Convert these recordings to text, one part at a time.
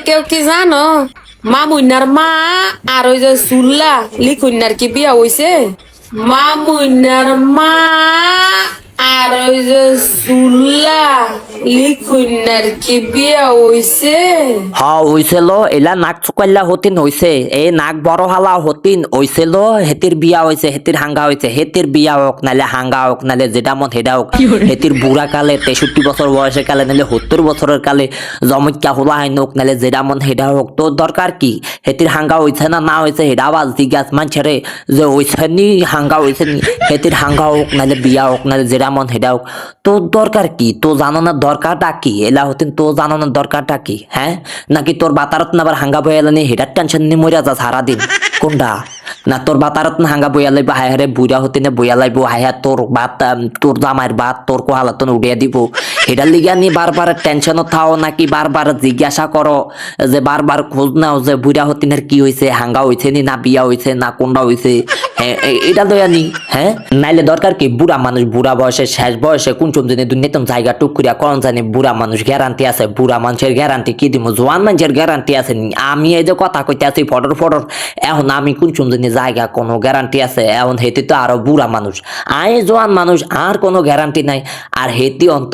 কেউ কি জানো মামুন্নার মা আর ওই যে সুল্লা লিখুন্নার কি বিয়া হইছে মামুন্নার মা আর ওই যে সুল্লা লিখুন্নার কি বিয়া হইছে হইছিল এলা নাক চুকাইলা হতিন হইছে এই নাক বড় হালা হতিন হইছিল হেতির বিয়া হইছে হেতির হাঙ্গা হইছে হেতির বিয়া হোক নালে হাঙ্গা হোক নালে যেটা মন হেডা হোক হেতির বুড়া কালে 63 বছর বয়সে কালে নালে 70 বছরের কালে জমইকা হলা হাইন হোক নালে যেটা মন হেডা হোক তোর দরকার কি হেতির হাঙ্গা হইছে না হইছে হেডা বাজ জিজ্ঞাস মানছেরে যে হইছে নি হাঙ্গা হইছে নি হেতির হাঙ্গা হোক নালে বিয়া হোক নালে যেটা মন হেডা হোক তোর দরকার কি তো জানো না দরকারটা কি এলা হতিন তো জানো না দরকারটা কি হ্যাঁ নাকি তোর বাতারত না আবার হাঙ্গা বয়ালানি হেটার টেনশন নিয়ে মরিয়া যা সারাদিন কোনটা না তোর বাতারত না হাঙ্গা বইয়া লাইব হায় হারে বুড়া হতে না বইয়া লাইব হায় তোর বাত তোর জামাইয়ের বাত তোর কোহালাতন উড়িয়া দিব এটার লিগা নি বারবার টেনশনও থাও নাকি বারবার জিজ্ঞাসা করো যে বারবার খোঁজ নাও যে বুড়া হতিনের কি হয়েছে হাঙ্গা হয়েছে নি না বিয়া হয়েছে না কোনটা হয়েছে এটা দয়া নি হ্যাঁ নাইলে দরকার কি বুড়া মানুষ বুড়া বয়সে শেষ বয়সে কোন চুম জানি দুনিয়াতে জায়গা টুক করিয়া কোন জানি বুড়া মানুষ গ্যারান্টি আছে বুড়া মানুষের গ্যারান্টি কি দিব জোয়ান মানুষের গ্যারান্টি আছে নি আমি এই যে কথা কইতে আছি ফটর এখন আমি কোন চুম জানি জায়গা কোনো গ্যারান্টি আছে এখন হেতি তো আরো বুড়া মানুষ আই জোয়ান মানুষ আর কোনো গ্যারান্টি নাই আর হেতি অন্ত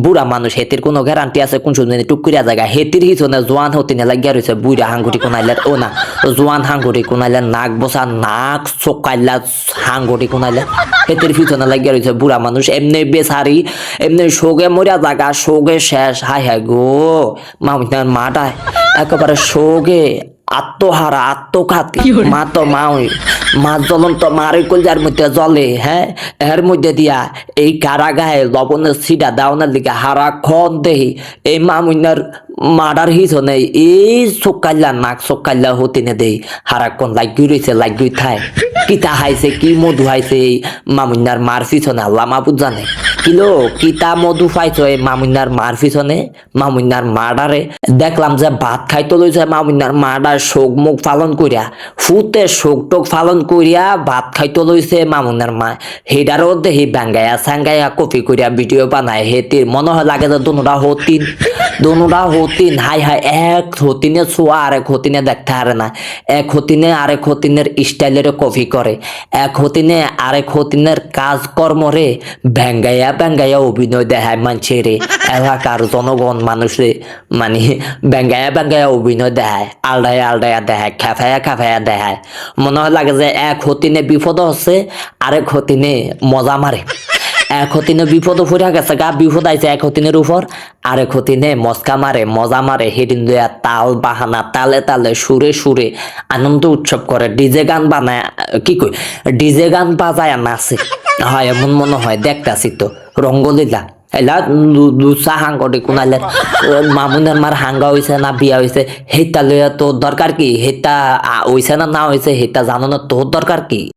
বুড়া মানুষ হেতির কোনো গ্যারান্টি আছে কোন চুম জানি টুক করিয়া জায়গা হেতির হিসনে জোয়ান হতি না লাগিয়া রয়েছে বুড়া হাঙ্গুটি কোনাইলে ও না জোয়ান হাঙ্গুটি কোনাইলে নাক বসা নাক চোকাইলা হাঙ্গুটি কোনাইলে হেতির পিছনে লাগিয়া রয়েছে বুড়া মানুষ এমনি বেসারি এমনি শোকে মরিয়া জায়গা শোকে শেষ হাই হাই গো মামিনার মাটা একেবারে শোকে আত্মহারা আত্মঘাতী মা তো মা জ্বলন্ত মারে কলজার মধ্যে জ্বলে হ্যাঁ এর মধ্যে দিয়া এই কারা গায়ে লবণের সিটা দাওনার দিকে হারা খন দেহি এই মামুনার মাডার হিসনে এই চোকাল্লা নাক চোকাল্লা হতে নে দেই হারাক্ষণ লাগি রয়েছে লাগি থাই কিতা হাইছে কি মধু হাইছে এই মামুনার মার পিছনে আল্লাহ মাহবুদ জানে কিলো কিতা মধু পাইছো এই মামুনার মার পিছনে মামুনার মাডারে দেখলাম যে ভাত খাইতে লইছে মামুনার মাডার শোক মুখ পালন করিয়া ফুতে শোক টোক পালন করিয়া ভাত খাইতে লইছে মামুনার মা হেডারও দেহি ব্যাঙ্গায়া স্যাঙ্গায়া কপি করিয়া ভিডিও বানায় হেতির মনে হয় লাগে যে দোনোটা হতিন হাই এক হতিনে ছোয়া আর এক হতিনে দেখতে হারে না এক হতিনে আরেক হতিনের স্টাইলের কপি করে এক হতিনে আরেক হতিনের কাজকর্মরে ব্যাঙ্গায়া অভিনয় দেখায় মানুষেরে এলাকার জনগণ মানুষে মানে ব্যাঙ্গায়া অভিনয় দেখায় আলডায়া দেখায় খেফায়া দেখায় মনে হয় লাগে যে এক হতিনে বিপদ হচ্ছে আরেক হতিনে মজা মারে এক হতিনে বিপদ ফুরা গেছে গা বিপদ আইছে এক হতিনের উপর আরেক হতিনে মস্কা মারে মজা মারে হেদিন দয়া তাল বাহানা তালে সুরে আনন্দ উৎসব করে ডিজে গান বানায় কি কই ডিজে গান বাজায় নাচে হয় এমন মনে হয় দেখতাছি তো রঙ্গলীলা এলা লুচা হাঙ্গটি কোনালে মামুনের মার হাঙ্গা হইছে না বিয়া হইছে হেতা লইয়া তোর দরকার কি হেতা হইছে না হইছে হেতা জানো না তোর দরকার কি